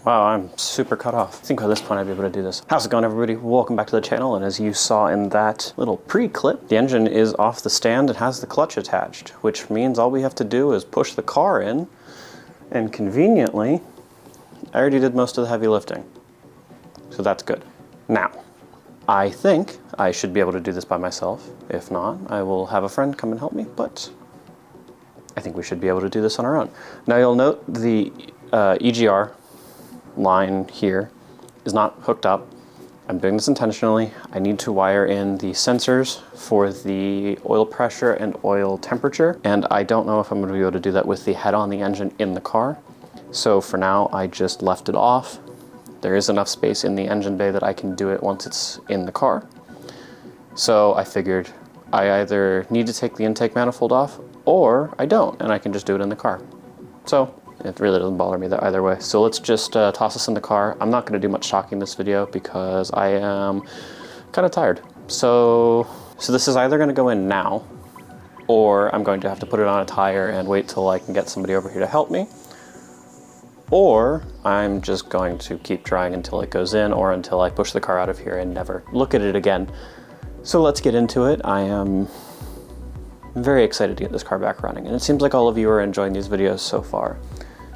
Wow, I'm super cut off. I think by this point I'd be able to do this. How's it going, everybody? Welcome back to the channel, and as you saw in that little pre-clip, the engine is off the stand and has the clutch attached, which means all we have to do is push the car in, and conveniently, I already did most of the heavy lifting. So that's good. Now, I think I should be able to do this by myself. If not, I will have a friend come and help me, but I think we should be able to do this on our own. Now you'll note the EGR line here is not hooked up. I'm doing this intentionally. I need to wire in the sensors for the oil pressure and oil temperature, and I don't know if I'm going to be able to do that with the head on the engine in the car. So for now, I just left it off. There is enough space in the engine bay that I can do it once it's in the car. So I figured I either need to take the intake manifold off or I don't, and I can just do it in the car. So it really doesn't bother me that either way. So let's just toss this in the car. I'm not going to do much talking in this video because I am kind of tired. So this is either going to go in now, or I'm going to have to put it on a tire and wait till I can get somebody over here to help me. Or I'm just going to keep trying until it goes in, or until I push the car out of here and never look at it again. So let's get into it. I am very excited to get this car back running, and it seems like all of you are enjoying these videos so far.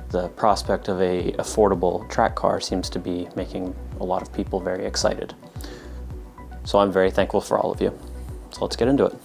The prospect of a affordable track car seems to be making a lot of people very excited. So I'm very thankful for all of you. So let's get into it.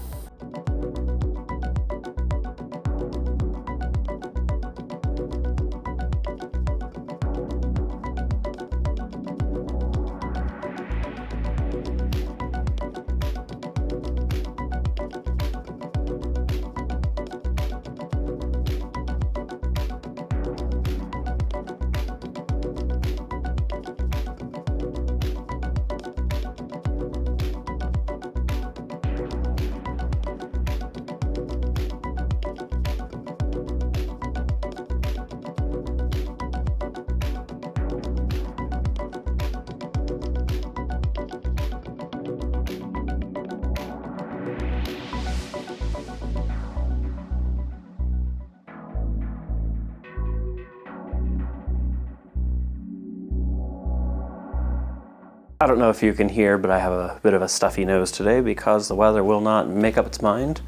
I don't know if you can hear, but I have a bit of a stuffy nose today because the weather will not make up its mind,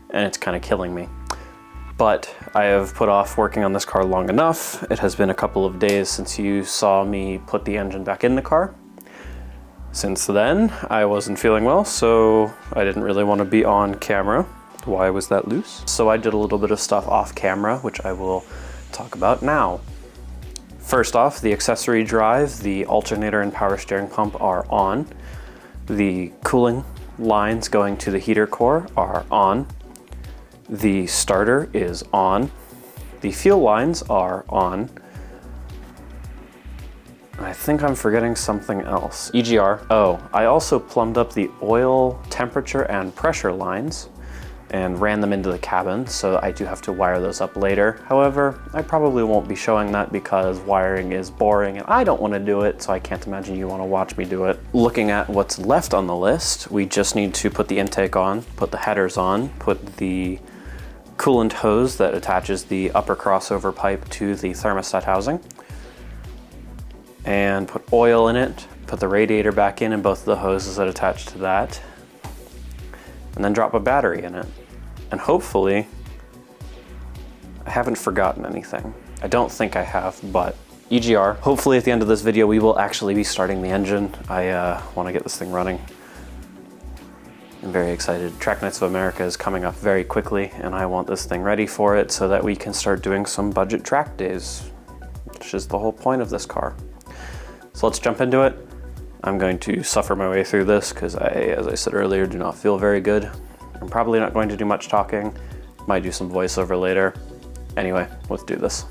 and it's kind of killing me. But I have put off working on this car long enough. It has been a couple of days since you saw me put the engine back in the car. Since then, I wasn't feeling well, so I didn't really want to be on camera. Why was that loose? So I did a little bit of stuff off camera, which I will talk about now. First off, the accessory drive, the alternator and power steering pump are on. The cooling lines going to the heater core are on. The starter is on. The fuel lines are on. I think I'm forgetting something else. EGR. Oh, I also plumbed up the oil temperature and pressure lines and ran them into the cabin, so I do have to wire those up later. However, I probably won't be showing that because wiring is boring and I don't want to do it, so I can't imagine you want to watch me do it. Looking at what's left on the list, we just need to put the intake on, put the headers on, put the coolant hose that attaches the upper crossover pipe to the thermostat housing, and put oil in it, put the radiator back in and both of the hoses that attach to that, and then drop a battery in it. And hopefully, I haven't forgotten anything. I don't think I have, but EGR. Hopefully at the end of this video, we will actually be starting the engine. I want to get this thing running. I'm very excited. Track Nights of America is coming up very quickly, and I want this thing ready for it so that we can start doing some budget track days, which is the whole point of this car. So let's jump into it. I'm going to suffer my way through this because as I said earlier, do not feel very good. I'm probably not going to do much talking. Might do some voiceover later. Anyway, let's do this.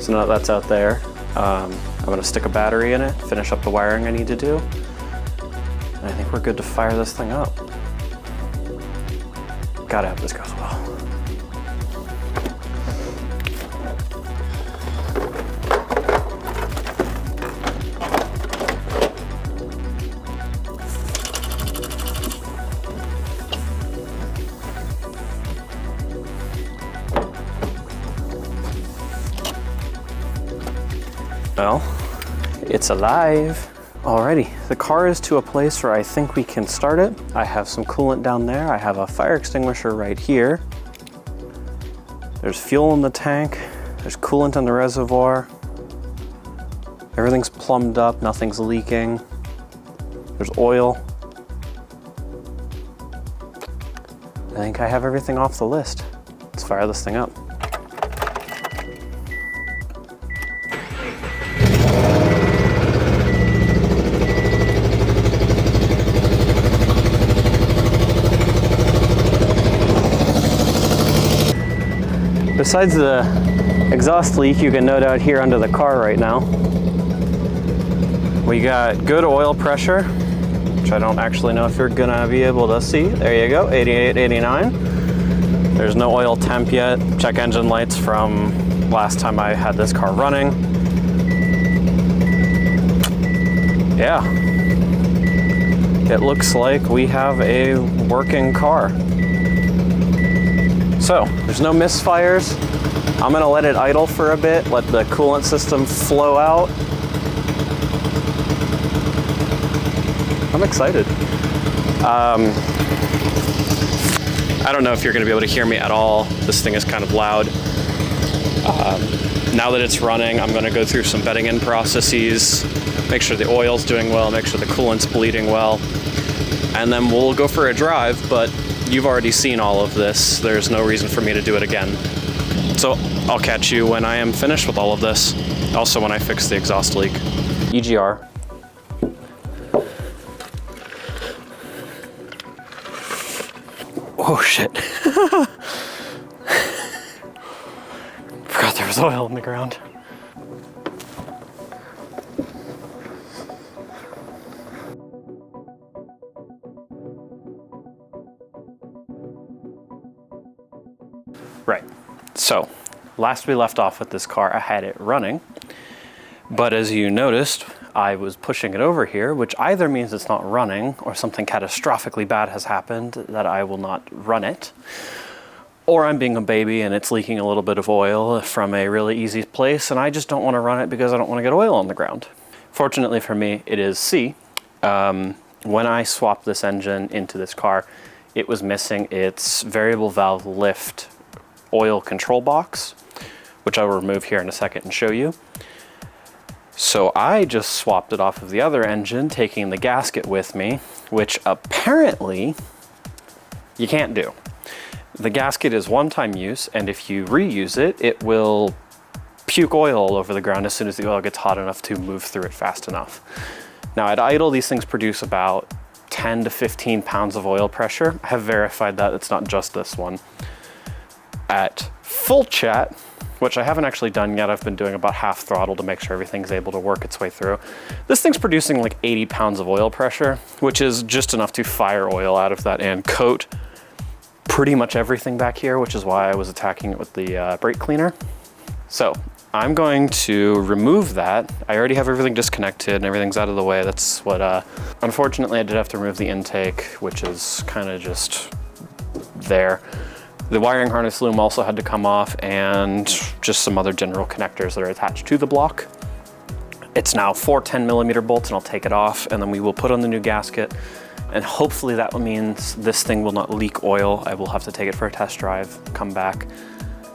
So now that that's out there, I'm gonna stick a battery in it, finish up the wiring I need to do, and I think we're good to fire this thing up. Gotta hope this goes well. Well, it's alive. Alrighty, the car is to a place where I think we can start it. I have some coolant down there. I have a fire extinguisher right here. There's fuel in the tank. There's coolant in the reservoir. Everything's plumbed up, nothing's leaking. There's oil. I think I have everything off the list. Let's fire this thing up. Besides the exhaust leak you can note out here under the car right now, we got good oil pressure, which I don't actually know if you're gonna be able to see. There you go, 88, 89. There's no oil temp yet. Check engine lights from last time I had this car running. Yeah, it looks like we have a working car. So, there's no misfires. I'm gonna let it idle for a bit, let the coolant system flow out. I'm excited. I don't know if you're gonna be able to hear me at all. This thing is kind of loud. Now that it's running, I'm gonna go through some bedding in processes, make sure the oil's doing well, make sure the coolant's bleeding well, and then we'll go for a drive, but you've already seen all of this. There's no reason for me to do it again. So I'll catch you when I am finished with all of this. Also when I fix the exhaust leak. EGR. Oh shit. Forgot there was oil in the ground. Right, so last we left off with this car, I had it running, but as you noticed, I was pushing it over here, which either means it's not running or something catastrophically bad has happened that I will not run it, or I'm being a baby and it's leaking a little bit of oil from a really easy place and I just don't want to run it because I don't want to get oil on the ground. Fortunately for me, it is C. When I swapped this engine into this car, it was missing its variable valve lift oil control box, which I will remove here in a second and show you. So I just swapped it off of the other engine, taking the gasket with me, which apparently you can't do. The gasket is one-time use, and if you reuse it, it will puke oil all over the ground as soon as the oil gets hot enough to move through it fast enough. Now at idle, these things produce about 10 to 15 pounds of oil pressure. I have verified that, it's not just this one. At full chat, which I haven't actually done yet, I've been doing about half throttle to make sure everything's able to work its way through. This thing's producing like 80 pounds of oil pressure, which is just enough to fire oil out of that and coat pretty much everything back here, which is why I was attacking it with the brake cleaner. So I'm going to remove that. I already have everything disconnected and everything's out of the way. That's what, unfortunately I did have to remove the intake, which is kind of just there. The wiring harness loom also had to come off and just some other general connectors that are attached to the block. It's now 4 10mm bolts and I'll take it off and then we will put on the new gasket and hopefully that means this thing will not leak oil. I will have to take it for a test drive, come back.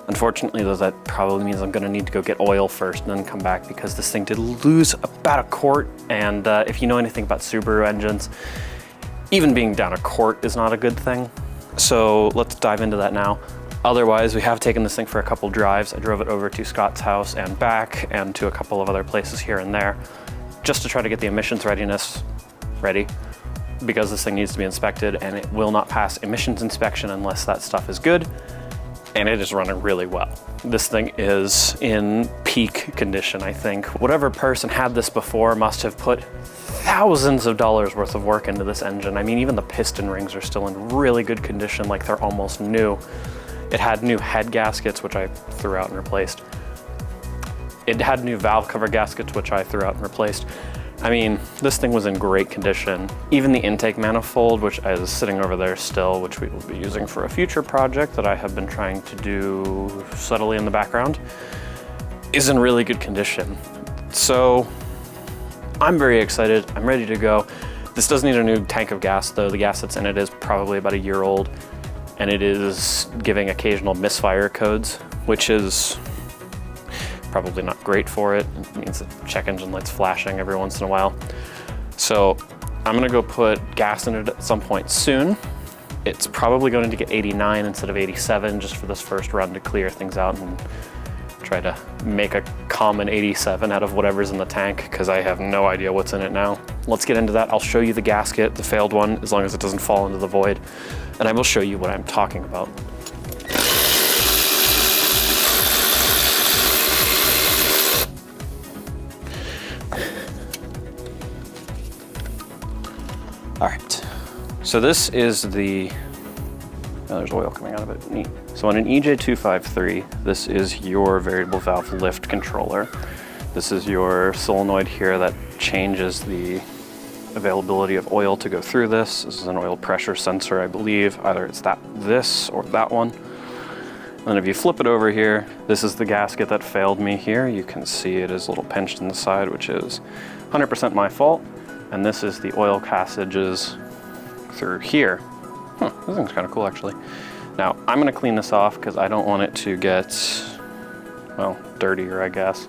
Unfortunately though, that probably means I'm gonna need to go get oil first and then come back because this thing did lose about a quart, and if you know anything about Subaru engines, even being down a quart is not a good thing. So let's dive into that now. Otherwise, we have taken this thing for a couple drives. I drove it over to Scott's house and back and to a couple of other places here and there just to try to get the emissions readiness ready because this thing needs to be inspected and it will not pass emissions inspection unless that stuff is good. and it is running really well. This thing is in peak condition, I think. Whatever person had this before must have put thousands of dollars worth of work into this engine. I mean, even the piston rings are still in really good condition, like they're almost new. It had new head gaskets, which I threw out and replaced. It had new valve cover gaskets, which I threw out and replaced. I mean, this thing was in great condition. Even the intake manifold, which is sitting over there still, which we will be using for a future project that I have been trying to do subtly in the background, is in really good condition. So I'm very excited. I'm ready to go. This does need a new tank of gas, though. The gas that's in it is probably about a year old, and it is giving occasional misfire codes, which is probably not great for it. It means the check engine light's flashing every once in a while. So I'm gonna go put gas in it at some point soon. It's probably going to get 89 instead of 87 just for this first run to clear things out and try to make a common 87 out of whatever's in the tank, because I have no idea what's in it now. Let's get into that. I'll show you the gasket, the failed one, as long as it doesn't fall into the void, and I will show you what I'm talking about. All right, so this is the, oh, there's oil coming out of it, neat. So on an EJ253, this is your variable valve lift controller. This is your solenoid here that changes the availability of oil to go through this. This is an oil pressure sensor, I believe. Either it's this or that one. And then if you flip it over here, this is the gasket that failed me here. You can see it is a little pinched in the side, which is 100% my fault. And this is the oil passages through here. This thing's kind of cool, actually. Now, I'm gonna clean this off because I don't want it to get, well, dirtier, I guess.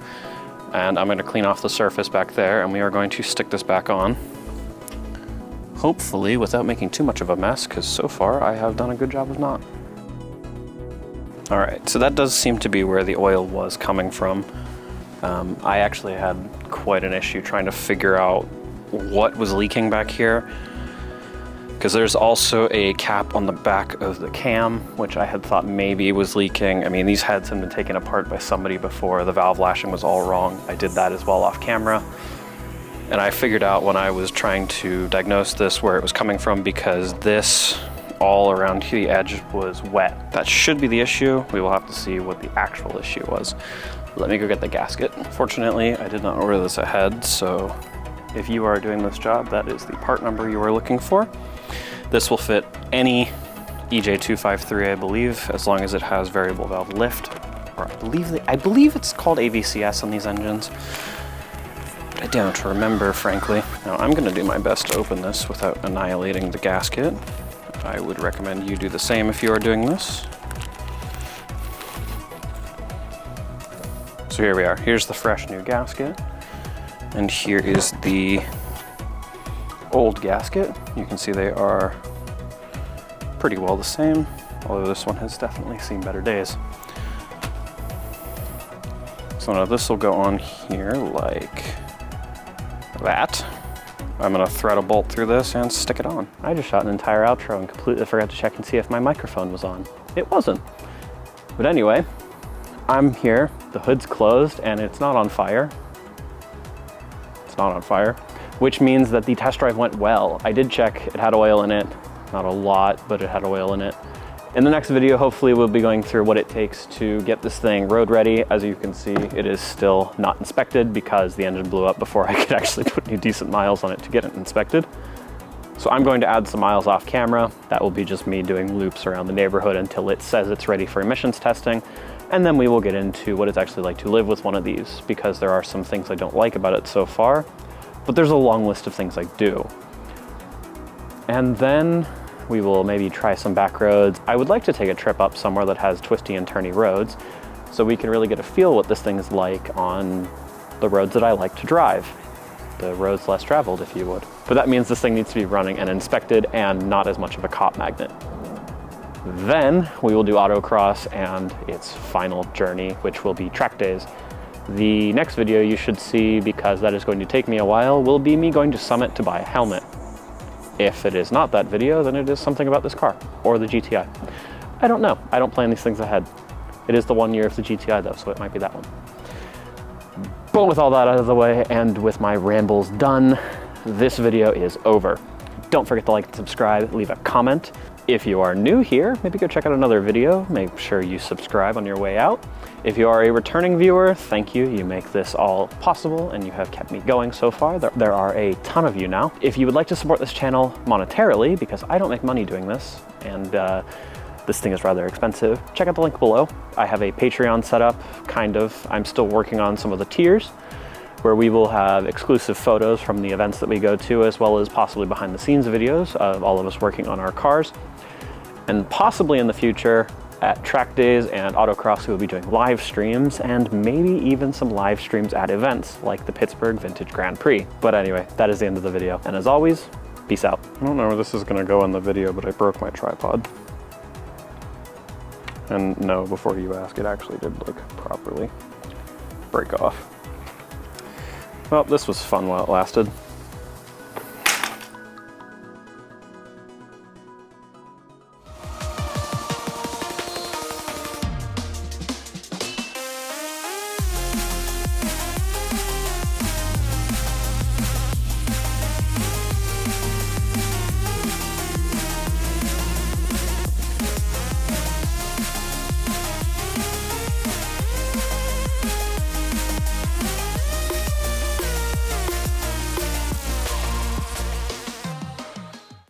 And I'm gonna clean off the surface back there, and we are going to stick this back on. Hopefully without making too much of a mess, because so far I have done a good job of not. All right, so that does seem to be where the oil was coming from. I actually had quite an issue trying to figure out what was leaking back here, because there's also a cap on the back of the cam, which I had thought maybe was leaking. I mean, these heads had been taken apart by somebody before. The valve lashing was all wrong. I did that as well off camera. And I figured out when I was trying to diagnose this where it was coming from, because this all around the edge was wet. That should be the issue. We will have to see what the actual issue was. Let me go get the gasket. Fortunately, I did not order this ahead, so if you are doing this job, that is the part number you are looking for. This will fit any EJ253, I believe, as long as it has variable valve lift. Or I believe it's called AVCS on these engines, but I don't remember, frankly. Now, I'm gonna do my best to open this without annihilating the gasket. I would recommend you do the same if you are doing this. So here we are. Here's the fresh new gasket. And here is the old gasket. You can see they are pretty well the same, although this one has definitely seen better days. So now this will go on here like that. I'm gonna thread a bolt through this and stick it on. I just shot an entire outro and completely forgot to check and see if my microphone was on. It wasn't. But anyway, I'm here, the hood's closed and it's not on fire. It's not on fire, which means that the test drive went well. I did check, it had oil in it. Not a lot, but it had oil in it. In the next video, hopefully we'll be going through what it takes to get this thing road ready. As you can see, it is still not inspected because the engine blew up before I could actually put any decent miles on it to get it inspected. So I'm going to add some miles off camera. That will be just me doing loops around the neighborhood until it says it's ready for emissions testing. And then we will get into what it's actually like to live with one of these, because there are some things I don't like about it so far, but there's a long list of things I do. And then we will maybe try some back roads. I would like to take a trip up somewhere that has twisty and turny roads so we can really get a feel what this thing is like on the roads that I like to drive. The roads less traveled, if you would. But that means this thing needs to be running and inspected and not as much of a cop magnet. Then we will do autocross and its final journey, which will be track days. The next video you should see, because that is going to take me a while, will be me going to Summit to buy a helmet. If it is not that video, then it is something about this car or the GTI. I don't know. I don't plan these things ahead. It is the 1 year of the GTI though, so it might be that one. But with all that out of the way and with my rambles done, this video is over. Don't forget to like and subscribe, leave a comment. If you are new here, maybe go check out another video. Make sure you subscribe on your way out. If you are a returning viewer, thank you. You make this all possible and you have kept me going so far. There are a ton of you now. If you would like to support this channel monetarily, because I don't make money doing this, and this thing is rather expensive, check out the link below. I have a Patreon set up, kind of. I'm still working on some of the tiers, where we will have exclusive photos from the events that we go to, as well as possibly behind the scenes videos of all of us working on our cars. And possibly in the future, at track days and autocross, we will be doing live streams and maybe even some live streams at events like the Pittsburgh Vintage Grand Prix. But anyway, that is the end of the video. And as always, peace out. I don't know where this is gonna go in the video, but I broke my tripod. And no, before you ask, it actually did like properly break off. Well, this was fun while it lasted.